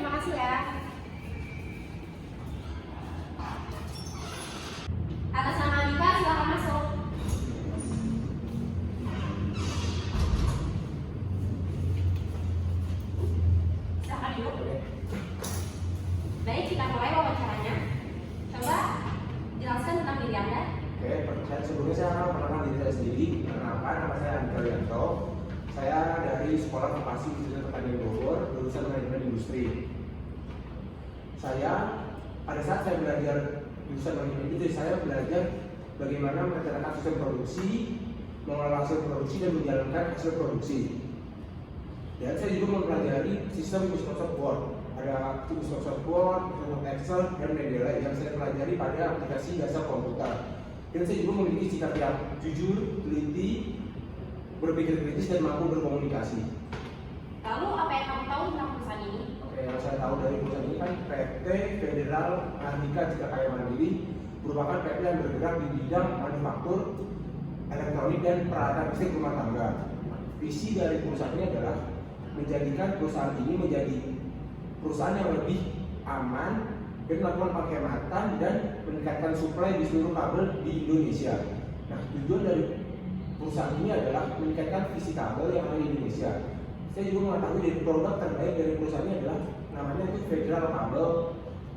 terima kasih ya. Atas nama Dika, silakan masuk. Silakan duduk. Baik, kita mulai wawancaranya. Coba jelaskan tentang diri Anda. Oke, sebelumnya saya akan perkenalkan diri saya sendiri. Perkenalkan, nama saya Andika Rianto. Saya dari Sekolah Farmasi Institut Pertanian Bogor, lulusan manajemen industri. Pada saat saya belajar jurusan manajemen industri, saya belajar bagaimana merencanakan sistem produksi, mengelola hasil produksi dan menjalankan hasil produksi. Dan saya juga mempelajari sistem Microsoft Word. Ada Microsoft Word, Microsoft Excel, dan media lain yang saya pelajari pada aplikasi dasar komputer. Dan saya juga memiliki sikap yang jujur, teliti, berpikir kritis, dan mampu berkomunikasi. Lalu apa yang kamu tahu tentang perusahaan ini? Oke, yang saya tahu dari perusahaan ini kan PT Federal Andika Citra Karya Mandiri merupakan PT yang bergerak di bidang manufaktur, elektronik, dan peralatan listrik rumah tangga. Visi dari perusahaan ini adalah menjadikan perusahaan ini menjadi perusahaan yang lebih aman dan melakukan penghematan dan meningkatkan suplai di seluruh kabel di Indonesia. Nah, tujuan dari perusahaan ini adalah meningkatkan visi kabel yang ada di Indonesia. Saya juga mengetahui dari produk terbaik dari perusahaan ini adalah namanya itu Federal Kabel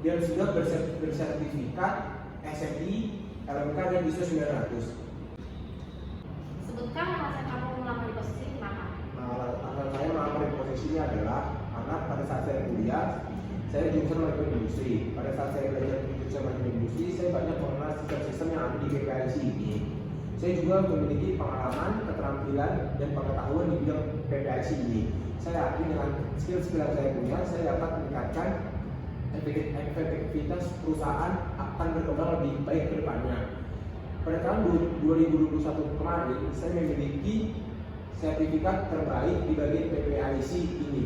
yang sudah bersertifikat SMI, LMK, dan ISO 900. Sebutkan alasan kamu melamar di posisi ini kenapa? Alasan saya melamar di posisi ini adalah karena pada saat saya kuliah, saya jurusan manajemen industri. Pada saat saya belajar di jurusan manajemen industri, saya banyak mengenal sistem-sistem yang ada di PPIC ini. Saya juga memiliki pengalaman, keterampilan, dan pengetahuan di bidang PPIC ini. Saya yakin dengan skill-skill yang saya punya, saya dapat meningkatkan efektivitas perusahaan akan berkembang lebih baik ke depannya. Pada tahun 2021 kemarin, saya memiliki sertifikat terbaik di bagian PPIC ini.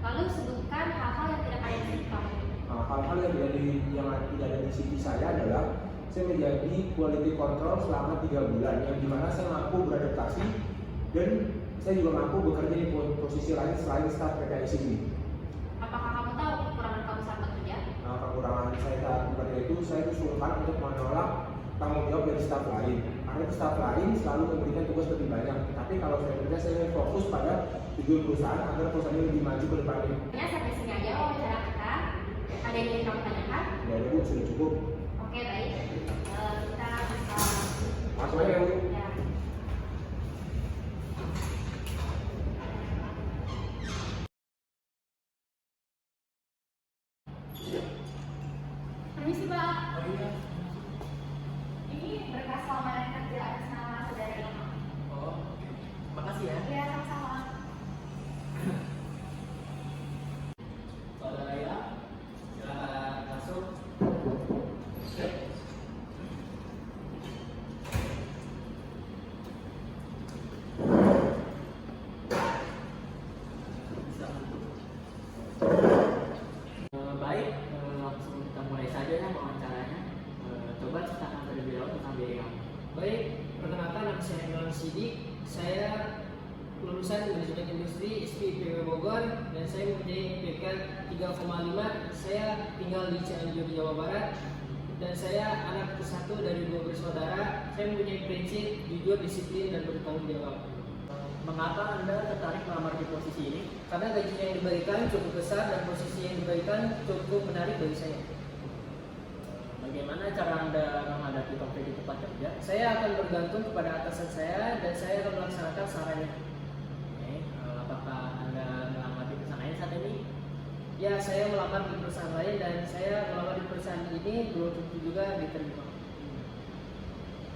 Lalu sebutkan hal-hal yang tidak ada di CV kamu. Hal-hal yang tidak ada di CV saya adalah saya menjadi quality control selama 3 bulan, yang dimana saya mampu beradaptasi dan saya juga mampu bekerja di posisi lain selain staf PPIC ini. Apakah kamu tahu kekurangan kamu saat bekerja? Kekurangan saya saat bekerja itu, saya kesulitan untuk menolak tanggung jawab dari staf lain. Karena staf lain selalu memberikan tugas lebih banyak. Tapi kalau saya bekerja, saya fokus pada tujuan perusahaan agar perusahaan ini lebih maju ke depannya. Ya, sampai sini aja wawancara kita. Ada yang ingin kamu tanyakan? Ya, Bu, sudah cukup. Oke, baik. Kita Masuk aja, Bu. ya. Permisi, Pak. Oh iya. Ini berkas lamaran kerja atas nama saudara ini. Oh, makasih ya. Ya, sama-sama. Saudara ya, silakan masuk. Baik, langsung kita mulai saja ya wawancaranya. Coba ceritakan terlebih dahulu tentang diri kamu. Baik, perkenalkan nama saya Imran Sidik. Saya lulusan manajemen industri IPB Bogor dan saya mempunyai IPK 3,5. Saya tinggal di Cianjur, Jawa Barat dan saya anak ke-1 dari 2 bersaudara. Saya mempunyai prinsip jujur, disiplin, dan bertanggung jawab. Mengapa Anda tertarik melamar di posisi ini? Karena gajinya yang diberikan cukup besar dan posisi yang diberikan cukup menarik bagi saya. Bagaimana cara Anda menghadapi konflik di tempat kerja? Saya akan bergantung kepada atasan saya dan saya akan melaksanakan sarannya. Oke, apakah Anda melamar di perusahaan lain saat ini? Ya, saya melamar di perusahaan lain dan saya melamar di perusahaan ini belum tentu juga diterima.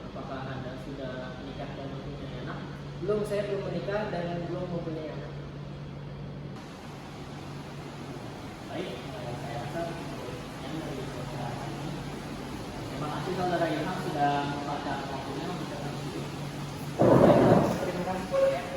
Apakah Anda sudah menikah dan mempunyai anak? Belum, saya belum menikah dan belum mempunyai anak. Baik, saya rasa yang dari wawancara ini. Terima kasih saudara Ilham sudah membaca waktunya untuk diskusi. Terima kasih.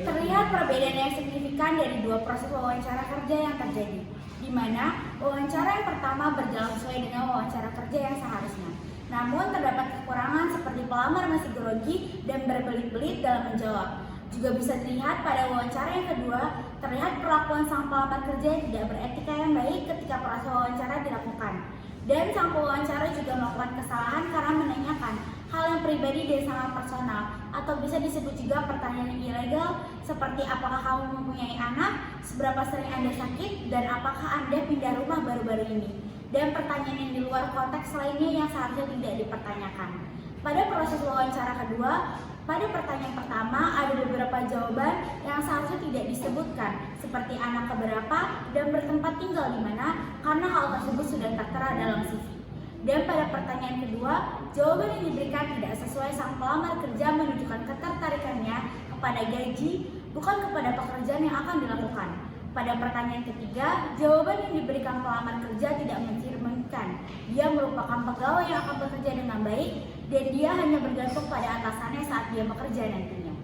Terlihat perbedaan yang signifikan dari dua proses wawancara kerja yang terjadi, di mana wawancara yang pertama berjalan sesuai dengan wawancara kerja yang seharusnya. Namun terdapat kekurangan seperti pelamar masih grogi dan berbelit-belit dalam menjawab. Juga bisa dilihat pada wawancara yang kedua, terlihat perlakuan sang pelamar kerja yang tidak beretika yang baik ketika proses wawancara dilakukan. Dan sang pewawancara juga melakukan kesalahan karena menanyakan hal yang pribadi dan sangat personal, atau bisa disebut juga pertanyaan yang ilegal seperti apakah kamu mempunyai anak, seberapa sering Anda sakit, dan apakah Anda pindah rumah baru-baru ini. Dan pertanyaan yang di luar konteks lainnya yang seharusnya tidak dipertanyakan. Pada proses wawancara kedua, pada pertanyaan pertama ada beberapa jawaban yang seharusnya tidak disebutkan, seperti anak keberapa dan bertempat tinggal di mana, karena hal tersebut sudah tertera dalam CV. Dan pada pertanyaan kedua, jawaban yang diberikan tidak sesuai. Sang pelamar kerja menunjukkan ketertarikannya kepada gaji, bukan kepada pekerjaan yang akan dilakukan. Pada pertanyaan ketiga, jawaban yang diberikan pelamar kerja tidak mencerminkan dia merupakan pegawai yang akan bekerja dengan baik dan dia hanya bergantung pada atasannya saat dia bekerja nantinya.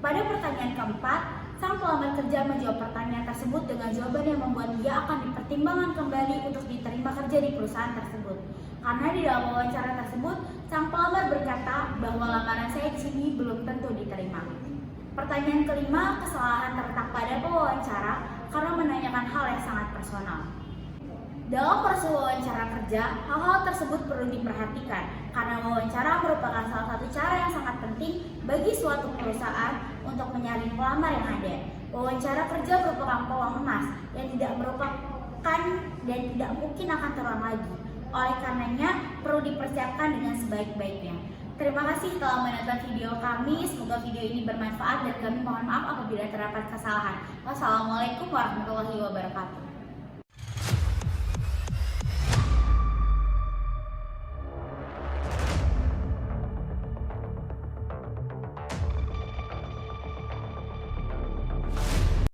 Pada pertanyaan keempat, sang pelamar kerja menjawab pertanyaan tersebut dengan jawaban yang membuat dia akan dipertimbangkan kembali untuk diterima kerja di perusahaan tersebut. Karena di dalam wawancara tersebut, sang pelamar berkata bahwa lamaran saya di sini belum tentu diterima. Pertanyaan kelima, kesalahan terletak pada pewawancara karena menanyakan hal yang sangat personal. Dalam proses wawancara kerja, hal-hal tersebut perlu diperhatikan karena wawancara merupakan salah satu cara yang sangat penting bagi suatu perusahaan untuk menyaring pelamar yang ada. Wawancara kerja merupakan peluang emas yang tidak merupakan dan tidak mungkin akan terulang lagi. Oleh karenanya, perlu dipersiapkan dengan sebaik-baiknya. Terima kasih telah menonton video kami. Semoga video ini bermanfaat dan kami mohon maaf apabila terdapat kesalahan. Wassalamualaikum warahmatullahi wabarakatuh.